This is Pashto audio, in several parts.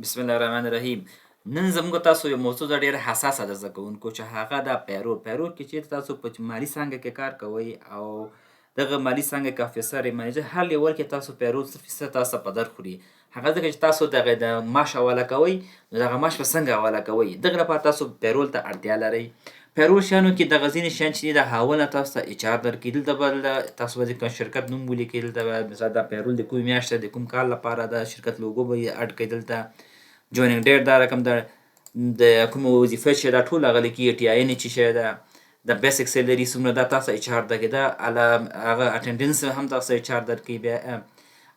بسم الله الرحمن الرحیم. نن زموږ تاسو یو موضوع ده ډېره حساسه ده زده کوونکو، چې هغه ده پیرول. پیرول کې چیرته تاسو په مالي څانګه کې کار کوئ او دغه مالي څانګه کې افیسر یې منیجر هر لیول کې تاسو پیرول څه فیصد تاسو په در خوري. هغه ځکه چې تاسو دغه د معاش حواله کوئ، نو دغه معاش به څنګه حواله کوئ؟ دغه لپاره تاسو پیرول ته اړتیا لرئ. پیرول شیانو کې دغه ځینې شیان چې دي د هغو نه تاسو ته اچ ار درکوي. دلته به تاسو به د کوم شرکت نوم ولیکئ، دلته به مثلا دا پیرول د کومې میاشتې د کوم کال لپاره ده، شرکت لوګو به یې اډ کړئ. دلته جویننګ ډیټ دا رقم ده، د کومه وظیفه چې دا ټول هغه لیکي، ټي آی ان چې شی ده، د بیسیک سیلري څومره ده تاسو اچ ار درکوي. دا هغه اټنډنس هم تاسو اچ ار درکوي. بیا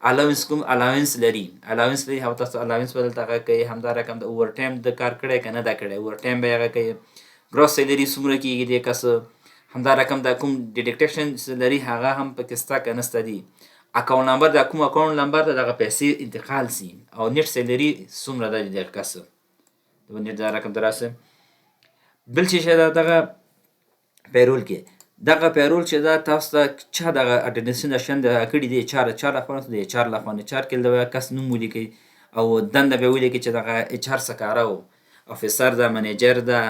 الاونس کوم الاونس لري، الاونس لري هغه تاسو الاونس به دلته هغه کوي. همدا رقم د اوور ټایم د کار کړی که نه ده کړی، اوور ټایم به یې هغه کوي. ګروس سیلري څومره کېږي د کس. همدا رقم د کوم ډیډکټیشن لري هغه هم پکې شته که نشته دي. اکاونټ نمبر د کوم اکاونټ نمبر ته دغه پیسې انتقال سي. او نیټ سیلري څومره ده د دغه کس، د نیټ دا رقم ته راسه. بل چې شی ده دغه پیرول کې، دغه پیرول چې ده تاسو ته چا دغه اټنډنس شند کړي دي، چا لخوا د اچ ار لخوا. اچ ار کې د کس نوم ولیکئ او دنده به ولیکئ چې دغه اچ ار څه کاره و، افیسر ده، منیجر ده،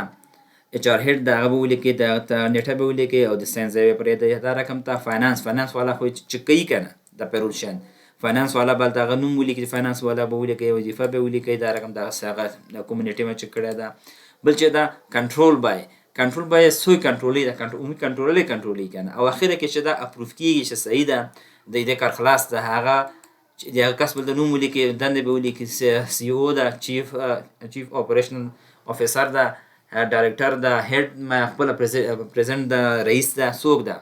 اچ ار هیډ ده، هغه به ولیکئ. دغه نیټه به ولیکئ او د ساین ځای به پرېږدئ. دا رقم ته فاینانس والا خو چې کوي که نه د پیرول شیان، فاینانس والا به دغه نوم ولیکئ، فاینانس والا به ولیکئ، وظیفه به ولیکئ. دا رقم دغسې هغه د کومې نیټې نه چې کړې ده. بل چې ده کنټرول بای څوک کنټرولوي، د عمومي کنټرولوي که نه. او اخره کې چې دا اپروف کېږي چې صحیح ده، د دې کار خلاص ده، هغه چې د هغه کس بل د نوم ولیکئ، دندې به ولیکئ، سی او ده، چیف اپریشنل افیسر ده، ډایرکټر ده، هیډ خپله پرزیدنټ ده، رئیس ده، څوک ده.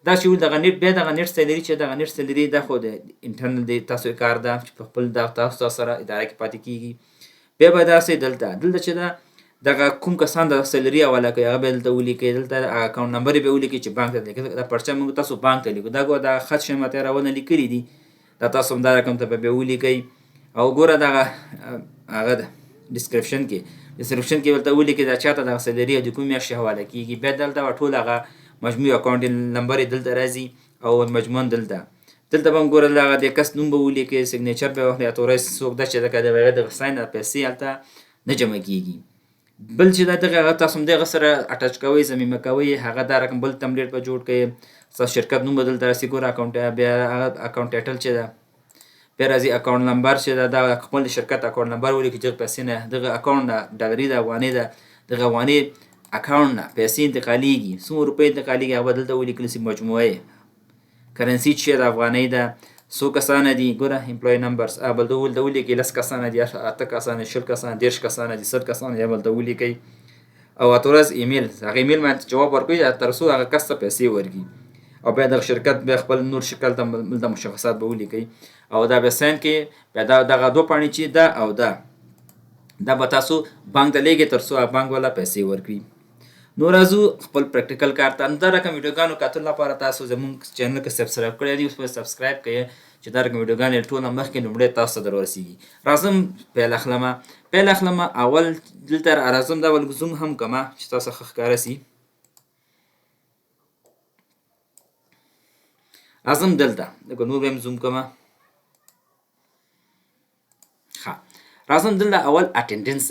دا چې دغه نیټ، بیا دغه نیټ سیلري چې دغه نیټ سیلري دا خو د انټرنل دی، تاسو کار ده چې په خپل تاسو سره اداره کې پاتې کېږي. بیا به داسې دلته چې ده دغه کوم کسان د سیلري حواله کوي هغه به دلته ولیکئ. دلته اکاونټ نمبر یې به ولیکئ چې بانک ته لیکي. دا پرچه موږ تاسو بانک ته لیکو، دا ګوره دا خط شی ماته راونه لیکلي دي، دا تاسو هم دا رقم ته به ولیکئ. او ګوره دغه هغه ده ډسکرپشن کې ورته ولیکئ دا چاته دغه سیلري او د کومې میاشتې حواله کېږي. بیا دلته ټول هغه مجموعي اکاونټ نمبر یې دلته راځي او مجموعاً دلته به هم ګوره دغه د کس نوم به ولیکئ، سیګنیچر به واخلئ، اتوریز څوک ده چې دغه ساین د پیسې هلته نه جمع کېږي. بل چې دغه تاسو هم دغه سره اټچ کوئ، ضمیمه کوئ، هغه دا رقم بل تمپلیټ به جوړ کړئ. ستاسو شرکت نوم به دلته راسي، ګوره اکاونټ، بیا هغه اکاونټ ټایټل چې ده، بیا راځي اکاونټ نمبر چې ده، دا خپل شرکت اکاونټ نمبر ولیکئ. دغه پیسې نه، دغه اکاونټ نه ډالري ده، افغانۍ ده، دغه افغانۍ اکاونټ نه پیسې انتقالېږي، څومره روپۍ انتقالېږي هغه به دلته ولیکل سي. مجموعه کرنسي چې د افغانۍ ده، څو کسانه دي، ګوره امپلوی نمبرز بل دلته ولیکئ. 10 کسانه دي، 8 کسانه، 20 کسانه، 30 کسانه دي، 100 کسانه دي، بلته ولیکئ. او اتورز ایمیل، هغه ایمیل باندې جواب ورکوي تر څو هغه کس ته پیسې ورکړي. او بیا دغه شرکت بیا خپل نور شکل ته د مشخصات به ولیکئ. او دا بیا ساین کې بیا دغه 2 پاڼې چې ده او دا به تاسو بانک ته لیږئ تر څو بانک والا پیسې ورکړي. نو راځو خپل پریکټیکل کار ته. دا رقم ویډیوګانو کتلو لپاره تاسو زموږ چینل کې سبسکرایب کړی دي، اوس به سبسکرایب کړئ چې دا رقم ویډیوګانې ټوله مخکې لومړی تاسو ته در ورسېږي. راځم پیل اخلمه. اول دلته راځم، دا ول زوم هم کمه چې تاسو ښه ښکاره سي. راځم دلته لکه نور به هم زوم کمه. راځم دلته اول اټنډنس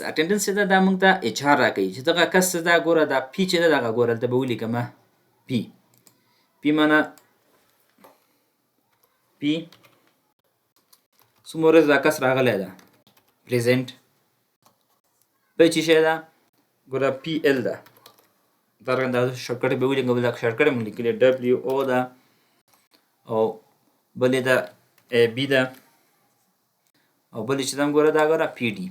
چې ده دا موږ ته اچ ار راکوي چې دغه کس څه ده. ګوره دا پی چې ده دغه ګوره دلته به ولیکمه پی معنی پی څومره ورځې دا کس راغلی ده، پریزنټ. بل چې شی ده ګوره پی ال ده، دا رقم دا شارټکټ به ولیکم، دا شارټکټ مو لیکلی ډبلیو او ده، او بلې ده ای بی ده، او بلې چې ده ګوره دا ګوره پی ډي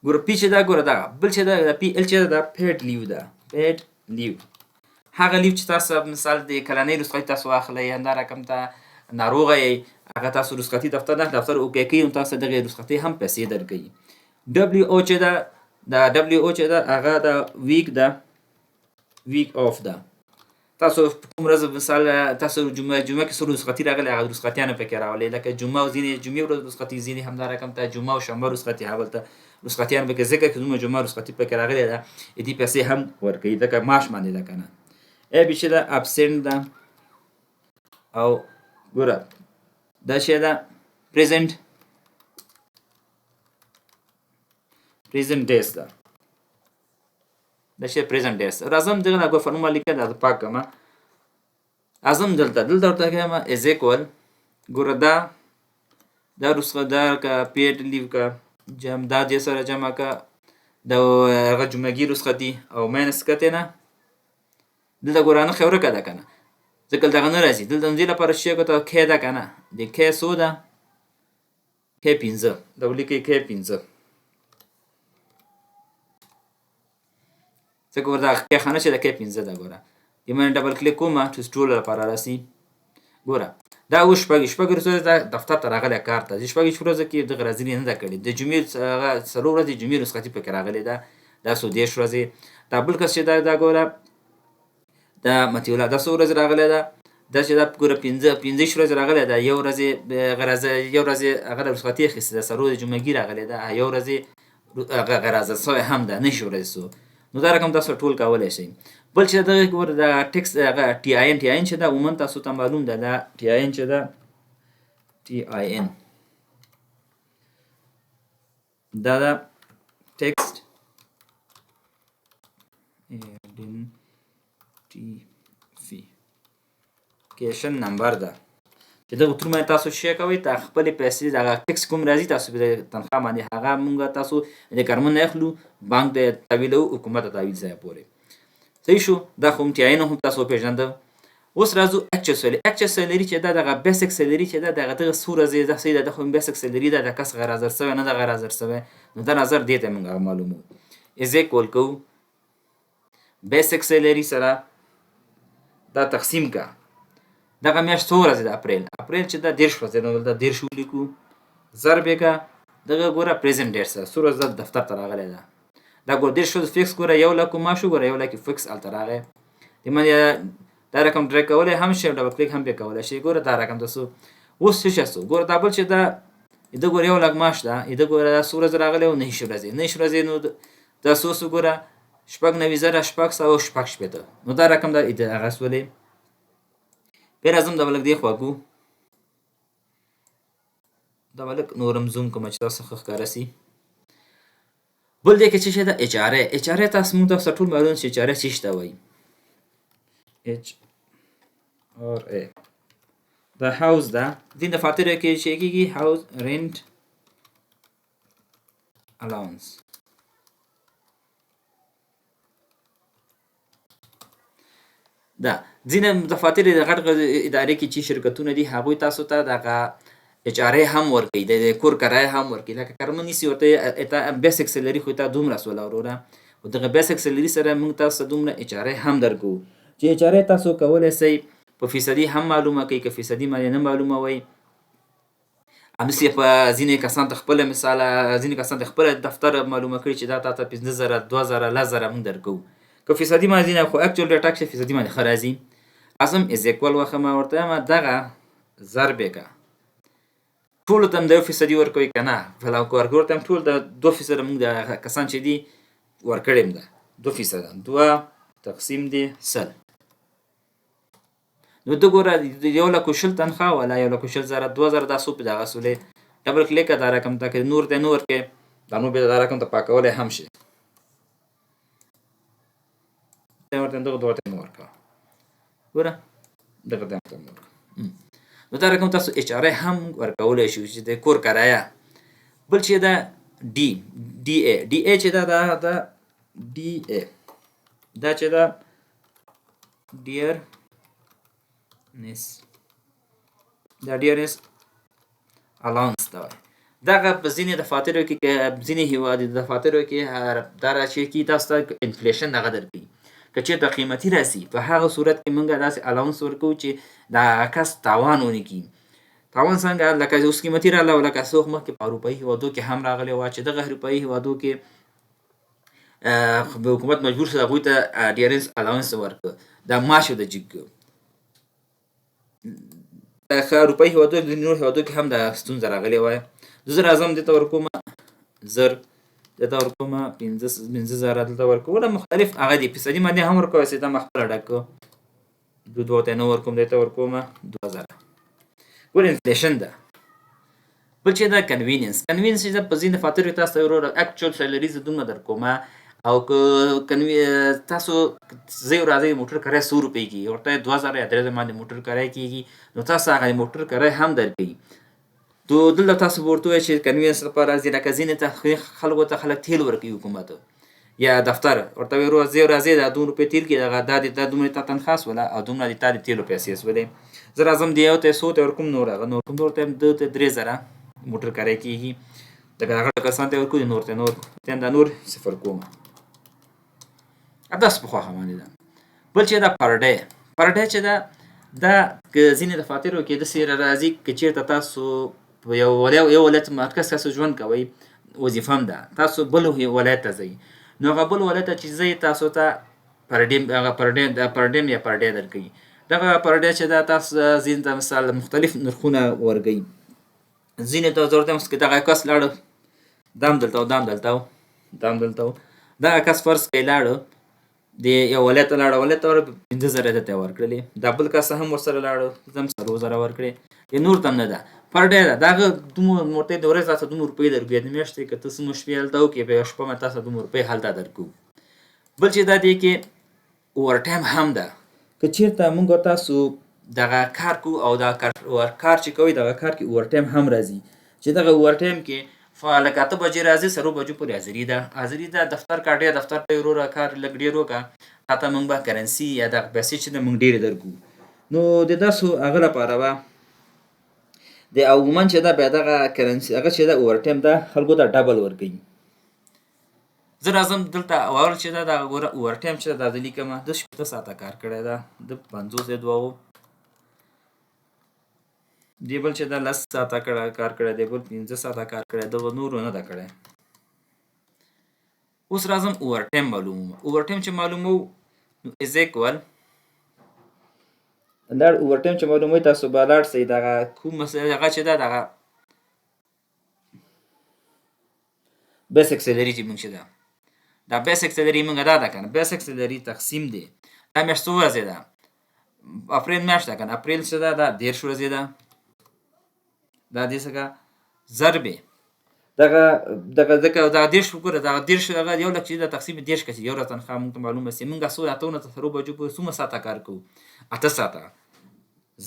ګوره پی چې دا ګوره دغه. بل چې دا پی ال چې دا پیډ لیو ده، هغه لیو چې تاسو مثال د کلنۍ رخصتي تاسو واخلئ، همدا رقم ته ناروغه یې هغه تاسو رخصتي دفتر اوکې کوي، نو تاسو دغه رخصتي هم پیسې درکوي. ډبلیو او چې ده، دا ډبلیو او چې ده هغه د ویک آف ده. تاسو کوم ورځ مثال تاسو جمعه کې څو رخصتي راغلی، هغه رخصتیانه پکې راولئ، لکه جمعه او ځینې جمعې ورځ رخصتي، ځینې همدا رقم ته جمعه او شنبه رخصتي، هغلته رخصتیان پکې ځکه چې دومره جمعه رخصتي پکې راغلې ده، دې پیسې هم ورکوي، ځکه معاش باندې ده که نه. ای بي چې ده ابسنټ ده، او ګوره دا شی ده present days ده دا شی present days. راځم دغه نه فرمول لیکه دا پاک کما اعظم دلته ورته کوم is equal ګوره دا رسخه دا کا پیډ لیو کا جمع دا دې سره جمع کا د هغه جملګي رسخه دي او ماینس کته نه دلته ګورانه خبره کده کنه ځکه دغه نه راځي دلته دې لپاره شی کوته کې ده کنه د کې سو ده کې 15 د ولیکي کې 15 څنګه ورته کې خانه چې د کې 15 ده ګوره یمن ډبل کلیک کوم چې ټول لپاره راسي ګوره دا و شپږ ورځې د دفتر ته راغلی کار ته شپږ ورځې کې د غرازلی نه ده کړې د جمعې څلور ورځې جمعې رخصتي پکې راغلې ده دا څو دېرش ورځې دا بل کس چې دا ګوره دا متي الله دا څو ورځې راغلی ده دا چې دا ګوره 15 ورځې راغلی ده یو ورځې هغه رخصتي اخیستې ده څلور جمعګي راغلی ده یو ورځې هغه غرازه سوی هم ده نه شي ورځې سو نو دا رقم تاسو ټول کولی شئ بل چې دغه ګوره د ټیکس هغه ټي آی ان چې دا عموما تاسو ته معلوم ده دا ټي آی ان چې دا ټي آی ان دا ټیکسټ ایډنټیفیکیشن نمبر ده چې دغه تر مې تاسو شي کوي تا خپل پیسې دغه ټیکس کوم راځي تاسو به تنخواه باندې هغه مونږ تاسو د کارمن نه اخلو بانک د تحویلو حکومت ته تحویل ځای پورې صحیح شو دا کوم ټي آی ان هم تاسو پیژنده اوس راځو اکچوال سیلری چې دا دغه بیسیک سیلری چې دا دغه سوره زی د سیده د کوم بیسیک سیلری دا د کس غیر حاضر سوی نه د غیر حاضر سوی نو دا نظر دیته موږ معلومو از ایکوال کو بیسیک سیلری سره دا تقسیم کا دغه میاشت څو ورځې د اپریل چې دا 10 ورځې نو دا 10 ولیکو ضرب کا دغه ګوره پریزنت ډیټ سره سوره د دفتر ته راغلی ده دا ګور 10 فکس ګوره یو لکه ماشو ګوره یو لکه فکس التراغه د مې دا رقم ډرګ کولای هم شي ډبل کلیک هم به کولای شي ګوره دا رقم تاسو اوس څه شاسو ګوره دا بل چې دا د ګوره یو لک ماش دا د ګوره سوره راغلی او نه شي ورځې نو دا سوسو ګوره شپږ 90,000 شپږ سو شپږ شپته نو دا رقم دا هغه سولې پیر اعظم دا بلک دی خواګو دا بلک نورم زوم کوم چې تاسو ښکارا سي بل دې کې چې دا اچاره تاسو موږ تاسو ټول معلوم شي اچاره څه شته وای اچ اور ا دا هاوس دا دین د فاتوره کې شي کېږي هاوس رنت الاونس دا ځینې دفاتر د غټ ادارې کې چې شرکتونه دي هغوی تاسو ته دغه اچاره هم ورکوي د کور کرایه هم ورکوي لکه کارمن نیسي ورته بیسیک سیلري خو ته دومره سوله وروره او دغه بیسیک سیلري سره موږ تاسو دومره اچاره هم درکو چې اچاره تاسو کولی شئ په فیصدي هم معلومه کوي که فیصدي باندې نه معلومه وي همداسې په ځینې کسان ته خپله مثاله ځینې کسان ته خپله دفتر معلومه کړي چې دا تا ته 15,000 2,000 10,000 موږ درکو که فیصدي باندې نه خو اکچوال ریټ اکشه فیصدي باندې ښه راځي اعظم از ایکوال وخه ما ورته وایم دغه ضرب که ټولو ته هم د 1% ورکوي که نه فلان کارګر ته هم ټول د 2% موږ د کسان چې دي ورکړی م ده 2% 2 تقسیم دی 100 نو ته ګوره یو لکو شل تنخواه ولا یو لکو شل زره 2,000 دا څو په دغه سولې ډبل کلیک دا رقم ته که نور ته نه ورکې دا نو به دا رقم ته پاکولی هم شي ورته دغه دوه ته مو ورکوه ګوره دغه ته مو ورکوه نو دا رقم تاسو اچ آر هم ورکولی شو چې د کور کرایه بل چې دا ډي ای چې دا ډي ای دا چې دا ډیرنس الاونس دا وایي دغه په ځینې دفاترو کې ځینې هیواد دفاترو کې دا راشي کې تاسو ته انفلیشن دغه درکوي که چېرته قیمتي راسي په هغه صورت کې موږ داسې الاونس ورکوو چې دا کس تاوان ونه کړي تاوان څنګه لکه اوس قیمتي راغلی او لکه څوک مخکې په اروپایي هیوادو کې هم راغلی وه چې دغه اروپایي هیوادو کې به حکومت مجبور شو هغوی ته ډیرنس الاونس ورکړه دا معاش د جګ اروپایي هیوادو د نورو هیوادو کې هم دا ستونزه راغلې وه زه راځم دې ته ورکوم زر دلته ورکوم 15,000 دلته ورکوم مختلف هغه دي فیصدي باندې هم ورکوم چې دا مخ خپله ډک دوه ته نه ورکوم دلته ورکوم 2,000 ګور انفلیشن ده. بل چې دا کنویننس چې دا په ځینې دفاترو کې تاسو ته وروره اکچوال سیلري زه دومره درکومه او که تاسو زه راځئ موټر کرایه 100 روپۍ کېږي ورته 2000 یا 3000 باندې موټر کرایه کېږي نو تاسو هغه موټر کرایه هم درکوي. دلته تاسو به ورته ووایئ چې کنوینس لپاره راځي لکه ځینې ته خلکو ته خلک تیل ورکوي حکومت یا دفتر ورته وایي وروره زه راځئ دا 2 روپۍ تیل کېږي دا دومره تا تنخواه شوله او دومره د تا د تیلو پیسې شولې زه راځم د یو ته 100 ته ورکوم نور کوم نور ته د 3000 موټر کرایه کېږي لکه هغه کسان ته ورکوي نور ته دا نور صفر کوم داسې په خواښه باندې ده. بل چې دا پر ډے چې دا که ځینې دفاترو کې داسې راځي که چېرته تاسو په یو ولایت مرکز تاسو ژوند کوئ وظیفه هم ده تاسو بل ولایت ته ځئ نو هغه بل ولایت ته چې ځئ تاسو ته پر ډے یا پر ډے درکوي. دغه پر ډے چې دا تاسو ځینې ته مثال مختلف نرخونه ورکوي ځینې ته ضرورت هم که دغه کس لاړه دام دلته دغه کس فرض کړئ لاړه د یو ولایت ته ولایت ته 50,000 ته ورکړلې دا بل کس هم ورسره لاړه زم 100,000 ورکړې یا نور تم نه ده پر ډے ده دغه دومره ورته د ورځې تاسو 2 روپۍ درکوي د میاشتې که تاسو مو شپې هلته وکړئ په شپه باندې تاسو 2 روپۍ هلته درکوو. بل چې دا دی کې اوور ټایم هم ده که چېرته موږ تاسو دغه کار کوو او دا کار چې کوئ دغه کار کې اوور ټایم هم راځي چې دغه اوور ټایم کې لکه 8 بجې راځي 0 بجو پورې حاضري ده دفتر کاټیا دفتر ته وروره کار لږ ډېر وکړه تا ته موږ به کرنسي یا دغه پیسې چې ده موږ ډېرې درکوو نو د داسو هغه لپاره به د عموما چې ده بیا دغه کرنسي هغه چې ده اوور ټایم ده خلکو ته ډبل ورکوي. زه راځم دلته اول چې ده دغه ګوره اوور ټایم چې ده دا زه لیکمه د 15 ساعته کار کړی ده د 50 دوه دی بل چې دا 10 ساعته کار کړی دی بل 15 ساعته کار کړی دغه نورو نه ده کړی. اوس راځم اوور ټایم معلوموم اوور ټایم چې معلومو نو از ایکوال دا اوور ټایم چې معلوموي تاسو به لاړ شئ دغه کوم هغه چې ده دغه بیسک سیلري چې موږ چې ده دا بیسک سیلري موږ دا ده که نه بیسک سیلري تقسیم دی دا میاشت څو ورځې ده اپریل میاشت ده که نه اپریل چې ده دا 10 ورځې ده دا دې څخه ضربې دغه 10 وګوره دغه 10 هغه 1 لک چې د تقسیم 10 کسي یو ورځ تنخواه موږ ته معلومه سي موږ څو اتونه ته 0 بجو پورې څومره ساعته کار کوو 8 ساعته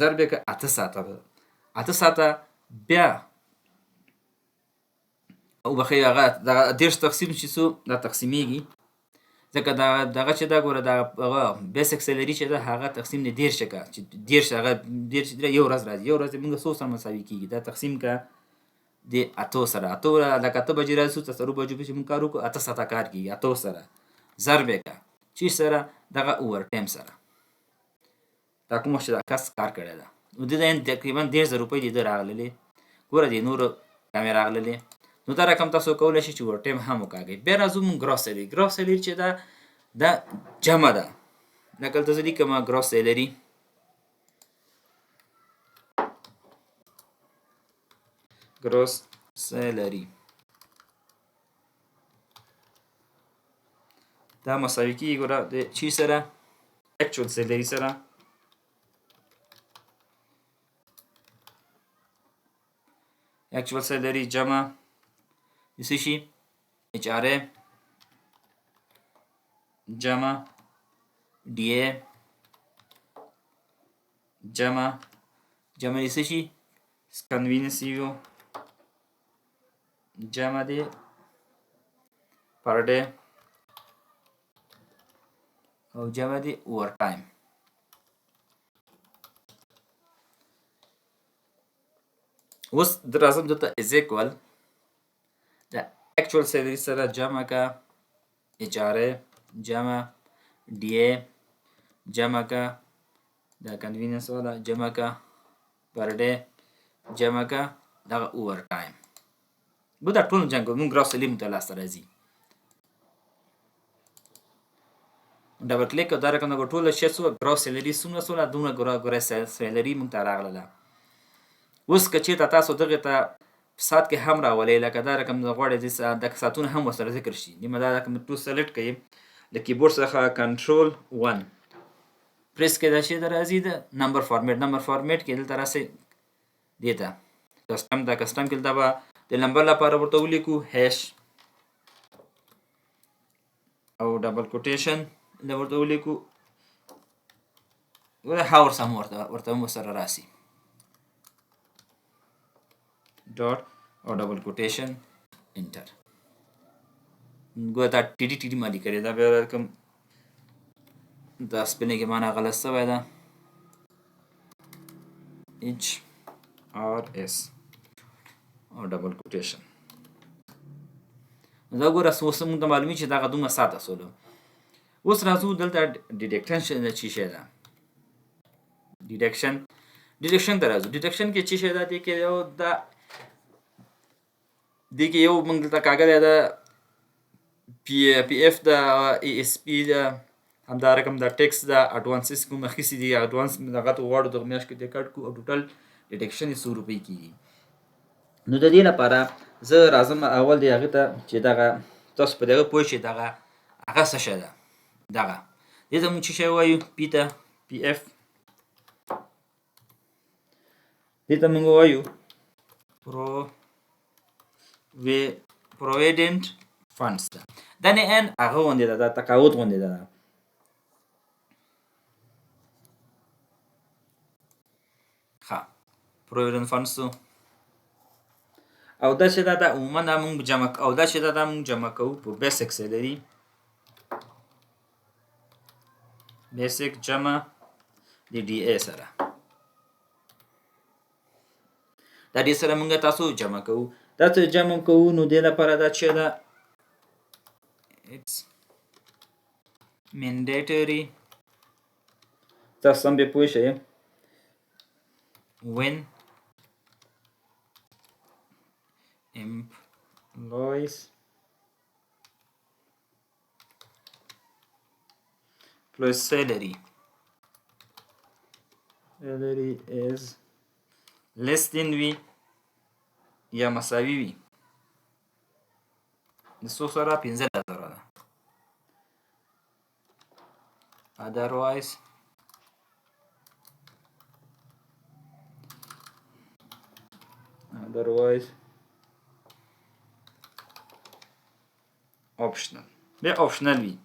ضرب که 8 ساعته بیا او بخیر هغه دغه 10 تقسیم چې څو دا تقسیمیږي ځکه دغه چې دا ګوره دغه بیسک سیلري چې ده هغه تقسیم دی 10 که چې 10 هغه 10 یو ورځ راځي یو ورځ موږ څو سره مساوي کېږي دا تقسیم که د 8 سره 8 لکه 8 بجې راځو ته 0 بجو چې موږ کار وکړو 8 ساعته کار کېږي 8 سره ضرب که چې سره دغه اوور ټایم سره دا کوم چې دا کس کار کړی ده نو د تقریبا 10,000 روپۍ د ده راغللې ګوره د نورو کمې راغللې نو دا رقم تاسو کولی شئ چې اوور ټایم هم وکاږئ. بیا راځو موږ ګراس سیلري چې دا جمع ده لکه دلته زه لیکم ګراس سیلري ګراس سیلري دا مساوي کېږي ګوره د چی سره اکچوال سیلري سره اکچوال سیلري جمع د څه شي HRA جمع DA جمع د څه شي کنوینسیو جمع دی پر ډے او جمع دی اوور ټایم. اوس راځم دلته از ایکوال د اکچوال سیلري سره جمع که HRA جمع DA جمع که د کنوینس والا جمع که پر ډے جمع که دغه اوور ټایم به دا ټول جمع کوو موږ ګراس سیلري ته لاسته راځي ډبل کلیک دا رقم دغه ټوله شی څو ګراس سیلري څومره شوله دومره ګراس سیلري موږ ته راغله. اوس که چېرته تاسو دغې ته ساعت کې هم راولئ لکه دا رقم غواړئ د ساعتونه هم ورسره ذکر شي نیمه دا رقم ټول سلیکټ کړئ د کیبورډ څخه کنټرول 1 پریس کړئ دا شی در راځي د نمبر فارمیټ کې دلته راسئ دې ته کسټم ته کسټم کې دلته به د نمبر لپاره ورته ولیکو هیش او ډبل کوټیشن دا ورته ولیکو هاور سم ورته هم سره راسي ډاټ او ډبل کوټیشن انټر ګوره دا ټي ډي مالي کړې دا بیا کوم دا سپینې کې معنا غلط شوی ده HRS او ډبل کوټیشن دا ګوره اوس موږ ته معلومي چې دغه دومره ساده سولو اوس راځو دلته ډیټیکشن چې شی ده ډیټیکشن ته راځو ډیټیکشن کې چې شی ده دې کې یو موږ دلته کاغذ ده PF د ESP د همدا رقم د ټیکس د اډوانسز کوم اخیستي دي اډوانس دغه ته غواړو د میاشت کې د کټ کو او ټوټل ډیټیکشن یې 100 روپۍ کیږي نو د دې لپاره زه راځم اول دی هغه ته چې دغه تاسو په دغه پوه شئ دغه هغه څه شي ده دغه دې ته موږ چې شی وایو پی ته PF دې ته موږ وایو provident funds ده دا نه ان هغه غونډه ده تقاعد غونډه ده ها provident funds او دا چې دا عموما موږ جمع او دا چې دا موږ جمع کوو په بیسیک سیلری بیسیک جمع د ډي ای سره دا دې سره موږ تاسو جمع کوو دا څه جمع کوو نو د لپاره دا چې دا it's mandatory تاسو هم به پوه شئ when employees plus salary is less than V یا مساوي وي د څو سره 15000 ده otherwise optional بیا optional وي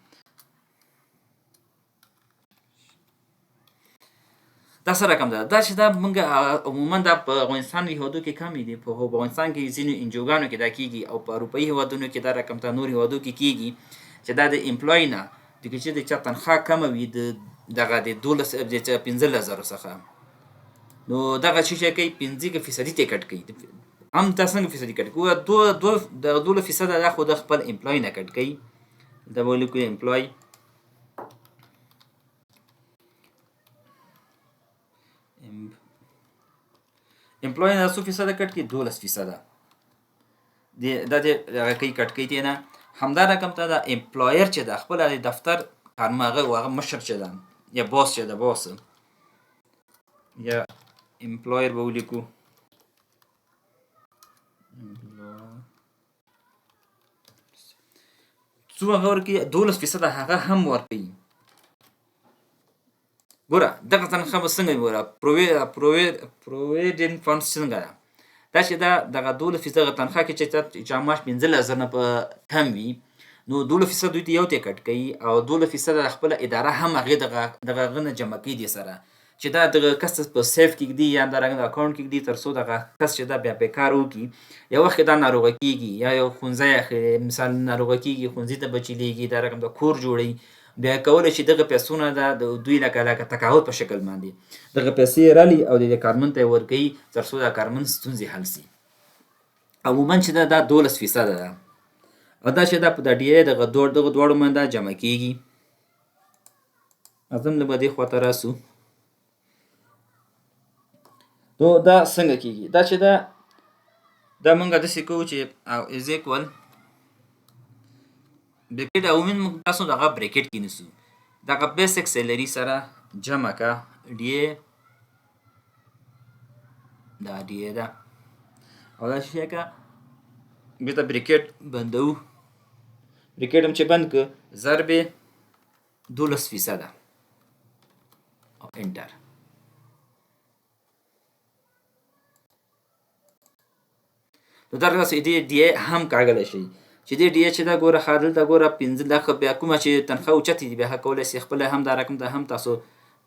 دا سره کم ده دا چې دا موږ عموما دا په افغانستان هیوادو کې کم دي په افغانستان کې ځینې انجوګانو کې دا کیږي او په اروپایي هیوادونو کې دا رقم ته نور هیوادو کې کیږي چې دا د امپلوی نه د چې د چا تنخواه کمه وي دغه د 15000 څخه نو دغه چې کوي 15% ټیکټ کوي هم تاسو څنګه فیصدي کټ کوي 2% دا خو د خپل امپلوی نه کټ کوي دا ولیکو امپلوی امپلوی نه 100% کټ کی 12% دا د کوي کټ کوي نه همدا رقم ته دا امپلویر چې د خپل د دفتر کارمغه واغه مشر چې ده یا باس چې ده باس یا امپلویر به ولیکو څو هغه ورکي 12% هغه هم ورکي ګوره دغه تنخواه به څنګه ګوره پروویډنټ فنډ څنګه ده دا چې دغه 12% تنخواه کې چې معاش 15000 نه په کم وي نو 12% دوی ته یو ټیکټ کوي او 12% خپل اداره هم هغه دغه غنه جمع کوي دي سره چې دا دغه کس په سیف کې دی یا د رنګ اکاونټ کې دی تر څو دغه کس چې دا بیا په کار وکي یو وخت دا ناروغه کیږي یا یو خونځي مثال ناروغه کیږي خونځي ته بچی دیږي دا رقم د کور جوړي بیا کولای شي دغه پیسونه د دوی لکه تقاعد په شکل باندې دغه پیسې رالي او د کارمن ته ورکي تر څو دا کارمن ستونزې حل شي عموما چې دا 12% ده او دا چې دا په ډي ای دغه دوړو منده جمع کیږي اعظم له بده خاطر راسو نو دا څنګه کیږي دا چې دا مونږه د سکو چې او از ایکوال بریکټ او من تاسو دغه بریکټ کې نسو دغه بیسیک سیلری سره جمع کا ډي ای دا ډي ای دا او دا چې کا بیت بریکټ بندو بریکټ هم چې بند ک ضرب 12% او انټر نو دغسې دې ډي اې هم کاږلی شئ چې دې ډي اې چې دا ګوره ښه دلته ګوره 15 لکه بیا کومه چې تنخواه اوچتې دي بیا کولی شئ خپله هم دا رقم ته هم تاسو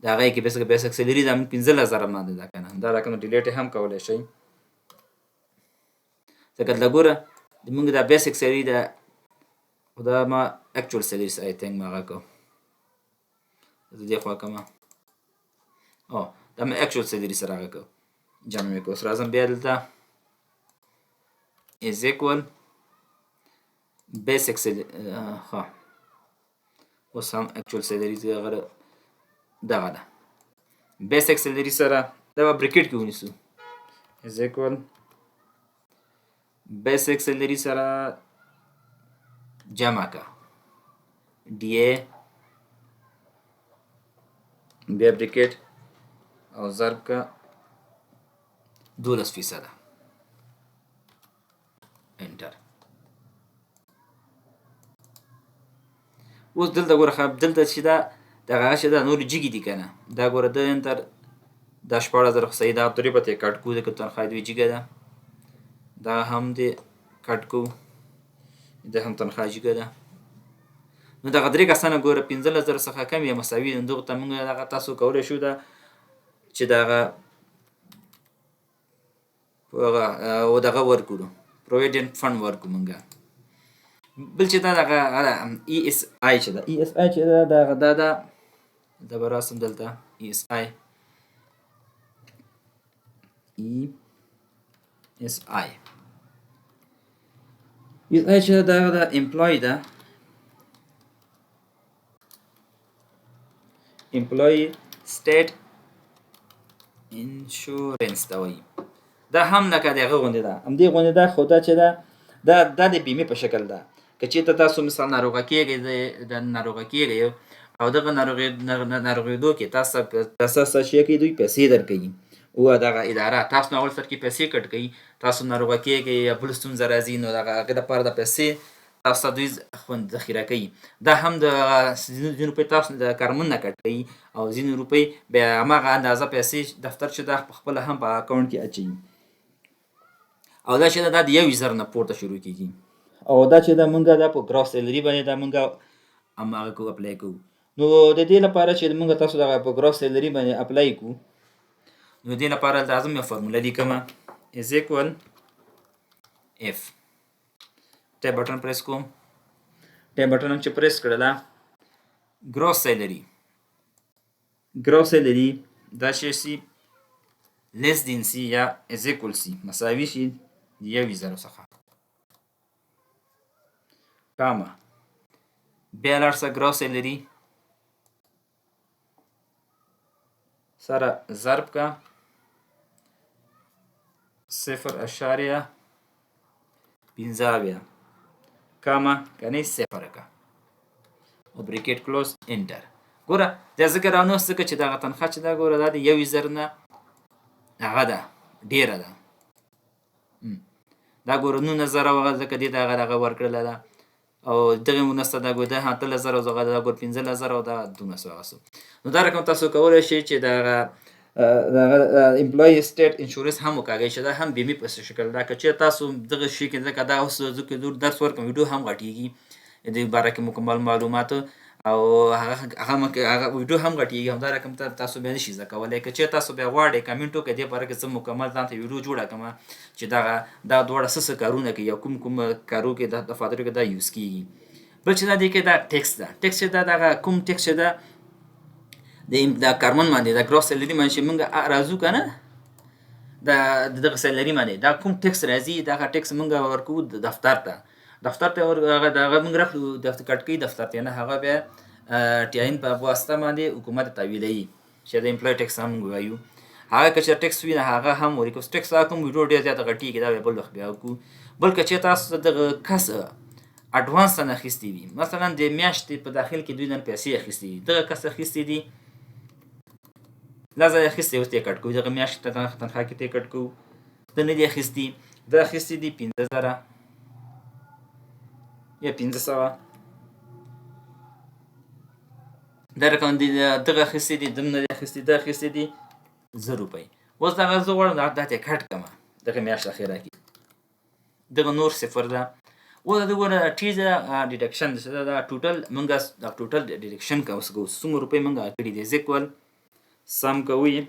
د هغې کې بیسک سیلري دا 15,000 باندې ده که نه دا رقم ډیلیټ هم کولی شئ ځکه دلته ګوره زمونږ دا بیسک سیلري ده خو دا ما اکچوال سیلري آی تھنک ما هغه کو زه دې خوا کومه دا مې اکچوال سیلري سره هغه کو جمع مې کو اوس راځم بیا دلته is equal basic salary اوس هم اکچوال سیلري هغه دغه ده بیسک سیلري سره دا به بریکټ کې ونیسو is equal بیسک سیلري سره جمع کا ډي اې بیا بریکټ او ضرب کا 12% انټر اوس دلته ګوره دلته چې دا دغه چې دا نور جګې دي که نه دا ګوره د انتر دا 14,000 خو صحیح دا درې به ته یې کټ کړو ځکه تنخواه دوی جګه ده دا هم دې کټ کوو دا هم تنخواه جګه ده نو دغه درې کسانه ګوره 15,000 څخه کم یا مساوي دي دغو ته موږ دغه تاسو کولی شو دا چې دغه دغه ورکړو پروویډنټ فنډ ورکړو موږ بل چې دا دغه ای اس آی چې ده ای اس آی چې ده دغه دا ده دا به راسم دلته ای اس آی چې ده دغه د امپلای ده امپلای سټیټ انشورنس ته وایي دا هم لکه دغه غوندې ده همدې غوندې ده خو دا چې ده دا د بیمې په شکل ده که چېرته تاسو مثال ناروغه کېږئ د ناروغه کېږئ او دغه ناروغېدو کې تاسو څه شی کوي دوی پیسې درکوي او دغه اداره تاسو نه اول سر کې پیسې کټ کوي تاسو ناروغه کېږئ یا بل ستونزه راځي نو دغه هغې دپاره د پیسې تاسو ته دوی ذخیره کوي دا هم د ځینې روپۍ تاسو د کارمند نه کټ کوي او ځینې روپۍ بیا هماغه اندازه پیسې دفتر چې دا پخپله هم په اکاونټ کې اچوي او دا چې دا د 1,000 نه پورته شروع کېږي او دا چې دا مونږ دا په ګراس سیلري باندې دا مونږ هماغه کوو اپلای کوو نو د دې لپاره چې مونږ تاسو دغه په ګراس سیلري باندې اپلای کوو نو دې لپاره لازم یو فارموله لیکمه is equal if ټیب بټن پریس کوم ټیب بټن هم چې پریس کړله ګراس سیلري دا شی سي لیس دین سی یا is equal سی مساوي شي 1,000 څخه کاما بیا لاړ شه ګراس سیلري سره ضرب کا 0.15 کاما کنی 0 کا او بریکټ کلوز انټر ګوره دا ځکه راونوست ځکه چې دغه تنخواه چې دا ګوره دا د 1,000 نه هغه ده ډیره ده دا ګوره 19,000 هغه ځکه دې دغه ورکړله ده او دغه مونسته دا ګوره 8,000 زغه دا ګوره 15,000 او دا 1200 نو دا رقم تاسو کولی شئ چې دغه امپلای سټیټ انشورنس هم وکاږئ چې دا هم بیمې په شکل ده که چېرې تاسو دغه شي کې ځکه دا اوس زه که درس ورکړم ویډیو هم غټېږي د باره کې مکمل معلومات او هغه ویډیو هم غټېږي همدا رقم تاسو بیا نشئ زده کولی که چېرې تاسو بیا غواړئ کمنټ وکړئ دې باره کې زه مکمل ځان ته ویډیو جوړه کړم چې دا دواړه څه کارونه کوي او کوم کارو کې د دفاترو کې دا یوز کېږي بل چې دا دی کې دا ټیکس ده ټیکس چې دا دغه کوم ټیکس چې ده د کارمن باندې د ګراس سیلري باندې چې موږ راځو که نه دغه سیلري باندې دا کوم ټیکس راځي دغه ټیکس موږ ورکوو دفتر ته هغه موږ راخلو کټ کوي دفتر ته نه هغه بیا ټاین په واسطه باندې حکومت تحویلوي چې د امپلای ټیکس هم موږ وایو هغه که چې ټیکس وي نه هغه هم ورکوو ټیکس هغه کوم ویډیو ډېر زیاته غټېږي دا بیا بل وخت بیا وکړو بلکې چې تاسو دغه کس اډوانس نه اخیستې وي مثلا د میاشتې په داخل کې دوی نه پیسې اخیستې دي دغه کس اخیستې دي دا ځای اخیستې اوس یې کټ کوو دغه میاشتې تنخواه کې ته یې کټ کوو ته نه دي اخیستي دا اخیستې دي 15,000 یا 500 دا رقم دي دغه اخیستې دي دم نه دي اخیستي دا اخیستې دي 1,000 روپۍ اوس دغه زه غواړم دا ته یې کټ کړم دغه میاشت اخیره کې دغه نور صفر ده. اوس دغه ټیز ډیډکشن دا ټوټل مونږه دا ټوټل ډیډکشن کوو څومره روپۍ مونږه کړي دي ایکوال سم کوي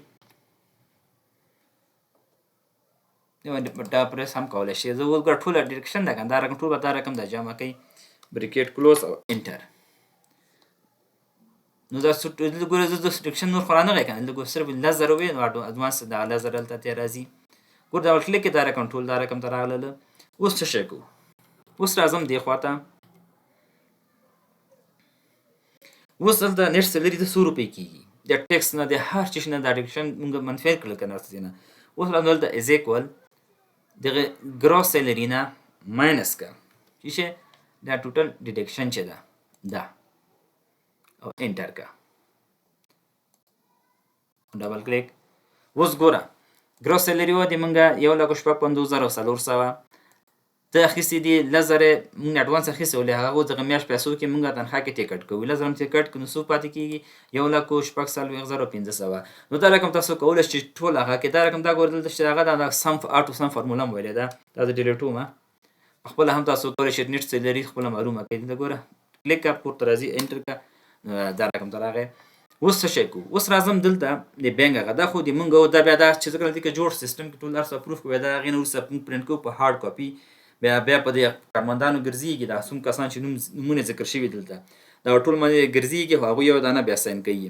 دا پر سم کولای شي. زه اوس ګټ ټول ډیډکشن ده کنه دا رقم ټول به دا رقم د جمع کوي بریکټ کلوز او انټر. نو دا ګوره زه د ډیډکشن نور خو رانغی کنه دلته صرف لزر وي نو اډوانس دا لزر دلته ترې راځي. ګوره دا کلیک دا رقم ټول دا رقم ته راغله. اوس څه شی کوو؟ اوس راځم دې خوا ته. اوس دلته نیټ سیلري د 100 روپۍ کېږي د ټیکس نه د هر چیز نه دا ډیډکشن مونږ منفي کړل کنه ورته نه. اوس راځم دلته از ایکوال دغه ګروس سیلري نه ماینس کا چې دا ټوټل ډیډکشن چې ده دا او انټر کا ډبل کلیک. اوس ګوره ګروس سیلري و د مونږه 1,55,400 ته اخیستې دي لزر مونږ اډوانس اخیستې ولې هغه دغه میاشت پیسو کې مونږ تنخواه کې ټیکټ کوو لزر هم ټیکټ کړو نو څو پاتې کېږي 1,46,500. نو دا رقم تاسو کولی شئ ټول هغه کې دا رقم دا ګوره دلته چې هغه دا سم آټو سم فارموله م ویلې ده دا زه ډیلیټ وم خپله هم تاسو کولی شئ نیټ سیلري خپله معلومه کړئ. دلته ګوره کلیک کا پورته راځي انټر کا دا رقم ته راغی. اوس څه شی کوو؟ اوس راځم دلته د بینک هغه دا خو د مونږ دا بیا دا چې ځکه دلته کې جوړ سیستم کې ټول هر څه اپروف کوي دا هغې نه وروسته مونږ پرنټ کوو په هارډ کاپي بیا په دې کارمندانو ګرځېږي دا څوم کسان چې نومونه ذکر شوي دلته دا ټول باندې ګرځېږي خو هغوی یو دانه بیا ساین کوي.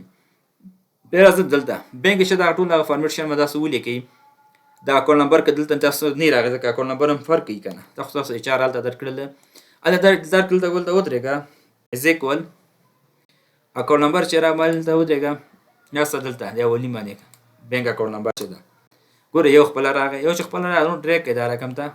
بیا راځم دلته بینک چې دا ټول هغه فارمیټ شیان به داسې ولیکئ دا اکاونټ نمبر که دلته تاسو نه راغی ځکه اکاونټ نمبر هم فرق کوي که نه دا خو تاسو HR هلته درکړله هلته درکړل ته دلته ودرېږه از ایکوال اکاونټ نمبر چې راغلی دلته ودرېږه یاسته دلته د اولي باندې بینک اکاونټ نمبر چې ده ګوره یو خپله راغی یو چې خپله راغی نو ډریک کړئ دا رقم ته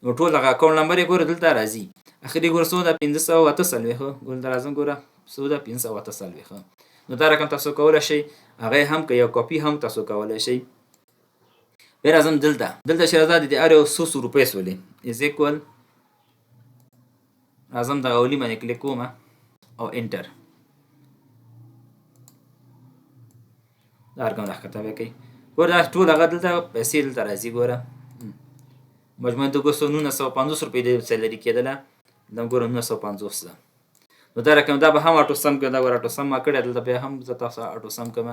نو ټول هغه اکاونټ نمبر یې ګوره دلته راځي اخري ګوره څو ده 548 ګوره دلته راځم ګوره څو ده 548 نو دا رقم تاسو کولی شئ هغه هم که یو کاپي هم تاسو کولی شئ. بیا راځم دلته چې راځه د هر یو 100 روپۍ سولې از ایکوال راځم دغه اولي باندې کلیک کوم او انټر دا رقم راښکته به کوي ګوره دا ټول هغه دلته پیسې دلته راځي ګوره مجموعاً د 1950 روپۍ د سیلري کېدله دا ګوره 1950 ده. نو دا رقم دا به هم اټو سم کړه دا ګوره اټو سم ما کړی دلته بیا هم زه تاسو اټو سم کوم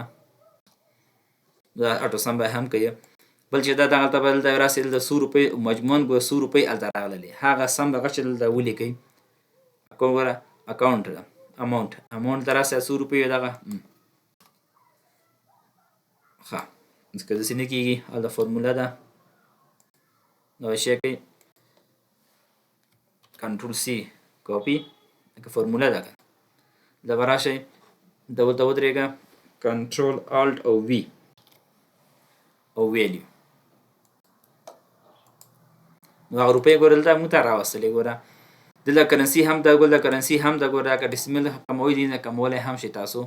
دا اټو سم به هم کوي بل چې دا دغلته به دلته راسي دلته 100 روپۍ مجموعاً ګوره 100 روپۍ هلته راغللې هغه سم هغه چې دلته ولیکئ ګوره اکاونټ اماونټ ته راسي 100 روپۍ دغه ښه ځکه داسې نه کېږي هلته فارموله ده دا شی کوي کنټرول C کاپي لکه فارموله ده دا به راشئ دلته ودرېږه کنټرول الټ او V او ویلیو نو هغه روپۍ ګوره دلته موږ ته راوستلې ګوره دلته کرنسي هم ده ګوره کرنسي هم ده ګوره که ډیسیمل کموي دي نه کمولی هم شي تاسو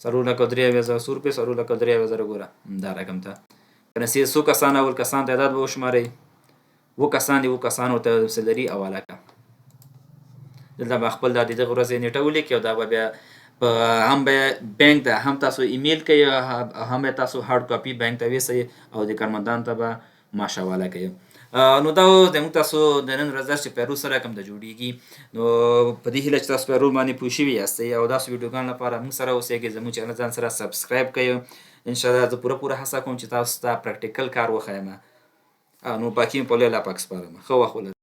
4,03,100 روپۍ 4,03,000 ګوره دا رقم ته کرنسي څو کسان اول کسان تعداد به وشمارئ 2 کسان دي 2 کسانو ته سیلري حواله کړه دلته به خپل د دغه ورځې نیټه ولیکئ او دا به بیا هم به بینک ته هم تاسو ایمیل کوئ هم تاسو هارد کاپي بینک ته ویسئ او د کارمندانو ته به معاش حواله کوئ. نو دا زموږ تاسو د نن ورځ چې پیرو سره کوم د جوړیږي نو په دې هیله چې تاسو پیرو باندې پوه شوي یاستئ او داسې ویډیوګانو لپاره موږ سره اوسئ زموږ چینل ځان سره سبسکرایب کړئ انشاءالله زه پوره هڅه کوم چې تاسو ته پریکټیکل کار وښیم نو باقي په الله پاک سپارم ښه وخت ولرئ.